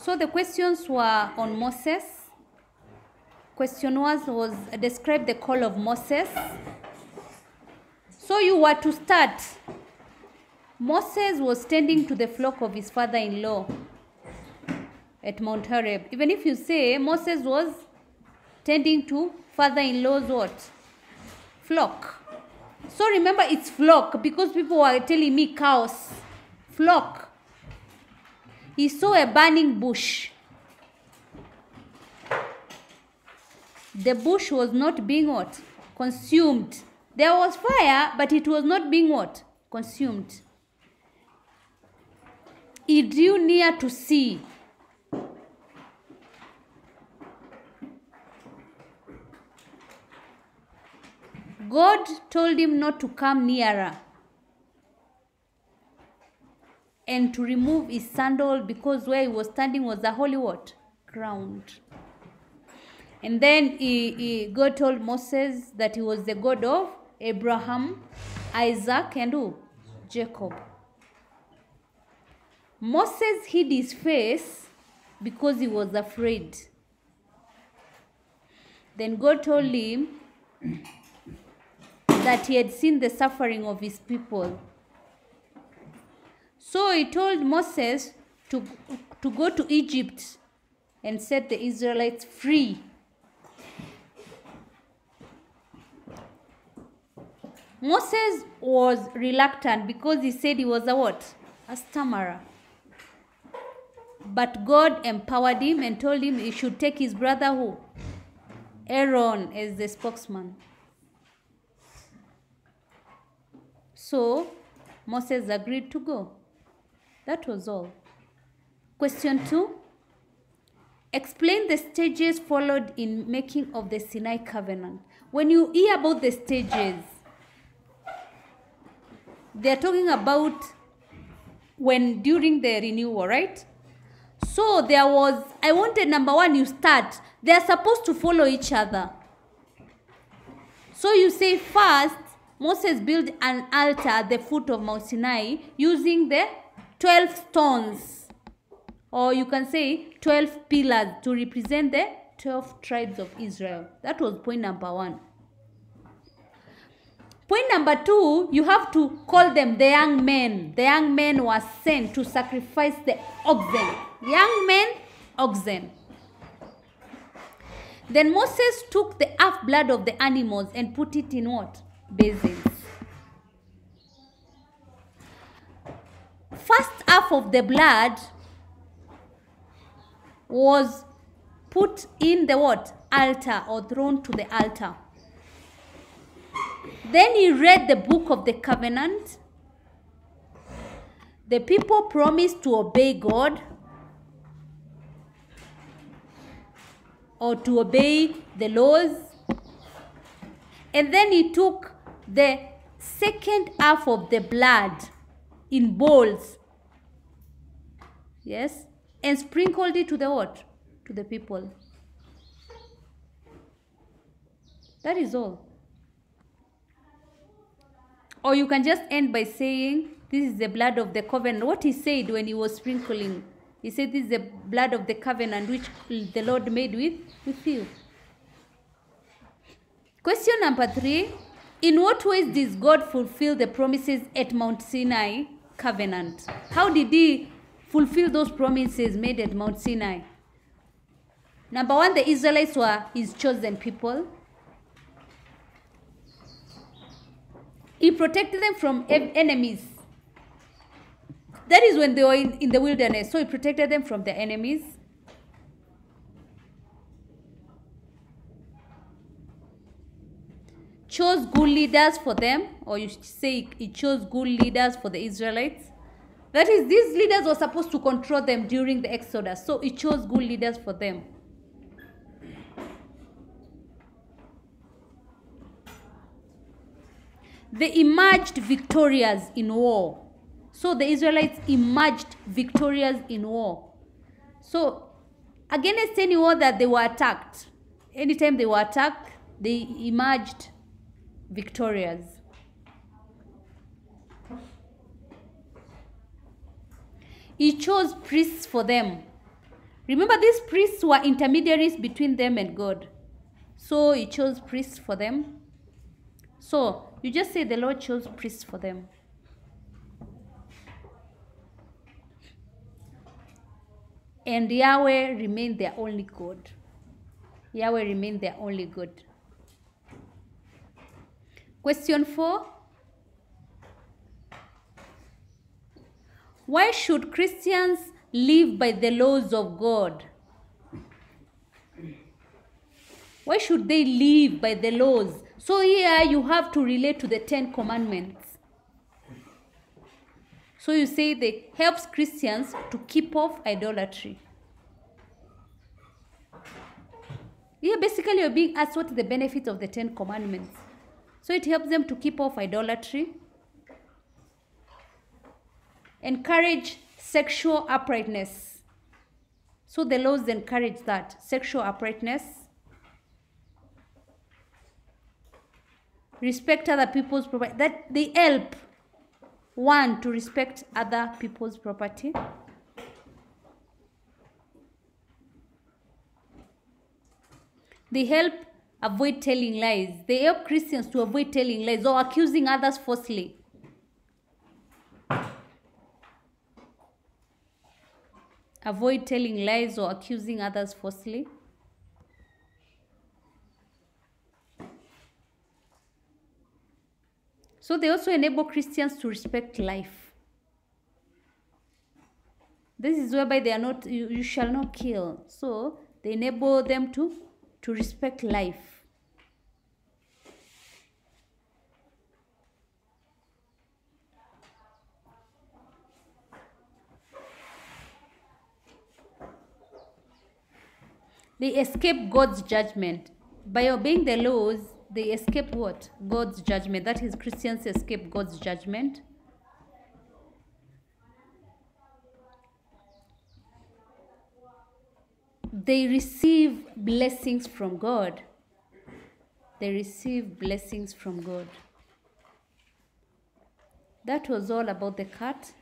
So the questions were on Moses. Question 1 was describe the call of Moses. So you were to start. Moses was tending to the flock of his father-in-law at Mount Horeb. Even if you say Moses was tending to father-in-law's what? Flock. So remember it's flock because people were telling me cows. Flock. He saw a burning bush. The bush was not being what? Consumed. There was fire, but it was not being what? Consumed. He drew near to see. God told him not to come nearer and to remove his sandal because where he was standing was a holy what? Ground. And then God told Moses that he was the God of Abraham, Isaac, and who? Jacob. Moses hid his face because he was afraid. Then God told him that he had seen the suffering of his people. So he told Moses to go to Egypt and set the Israelites free. Moses was reluctant because he said he was a what? A stammerer. But God empowered him and told him he should take his brother who? Aaron as the spokesman. So Moses agreed to go. That was all. Question 2. Explain the stages followed in making of the Sinai covenant. When you hear about the stages, they are talking about when during the renewal, right? So there was, I wanted number 1, you start. They are supposed to follow each other. So you say first, Moses built an altar at the foot of Mount Sinai using the 12 stones. Or you can say 12 pillars to represent the 12 tribes of Israel. That was point number 1. Point number 2, you have to call them the young men. The young men were sent to sacrifice the oxen. Young men, oxen. Then Moses took the half blood of the animals and put it in what? Basins. First half of the blood was put in the what? Altar, or thrown to the altar. Then he read the book of the covenant. The people promised to obey God or to obey the laws. And then he took the second half of the blood in bowls. Yes. And sprinkled it to the what? To the people. That is all. Or you can just end by saying, this is the blood of the covenant. What he said when he was sprinkling. He said, this is the blood of the covenant which the Lord made with you. Question number 3. In what ways did God fulfill the promises at Mount Sinai covenant? How did he fulfill those promises made at Mount Sinai? Number 1, the Israelites were his chosen people. He protected them from enemies. That is when they were in the wilderness. So he protected them from the enemies. Chose good leaders for them. Or you say he chose good leaders for the Israelites. That is, these leaders were supposed to control them during the Exodus. So he chose good leaders for them. They emerged victorious in war. So the Israelites emerged victorious in war. So against any war that they were attacked, anytime they were attacked, they emerged victorious. He chose priests for them. Remember, these priests were intermediaries between them and God. So he chose priests for them. So you just say the Lord chose priests for them. And Yahweh remained their only God. Yahweh remained their only God. Question 4. Why should Christians live by the laws of God? Why should they live by the laws? So here you have to relate to the 10 commandments. So you say they helps Christians to keep off idolatry. Here basically you're being asked what is the benefit of the 10 commandments. So it helps them to keep off idolatry, encourage sexual uprightness. So the laws encourage that, sexual uprightness. Respect other people's property. That they help one to respect other people's property. They help avoid telling lies. They help Christians to avoid telling lies or accusing others falsely. Avoid telling lies or accusing others falsely. So they also enable Christians to respect life. This is whereby they are not, you shall not kill. So they enable them to respect life. They escape God's judgment. By obeying the laws, they escape what? God's judgment. That is, Christians escape God's judgment. They receive blessings from God. They receive blessings from God. That was all about the cat.